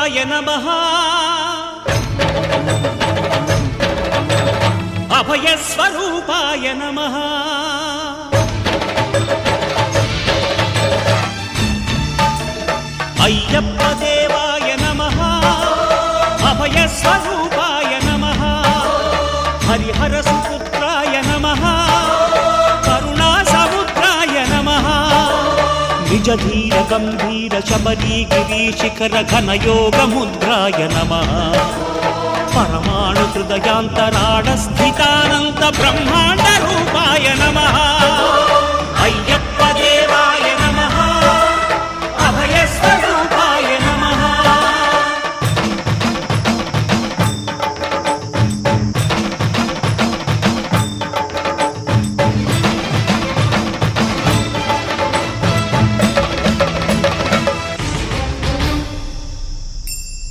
అభయస్వరూపాయ నమః అభయస్వరూపాయ నమః అయ్యప్ప దేవాయ నమః అభయస్వరూపాయ నమః హరిహర సుపుత్రాయ నమః కరుణా సముద్రాయ నమః నిజ ధీర గంభీర శబరీ గిరీశిఖర ఘనయోగ ముద్రాయ నమః పరమాణు హృదయాంతరాడ స్థితానంత బ్రహ్మాండ రూపాయ నమః అయ్యప్ప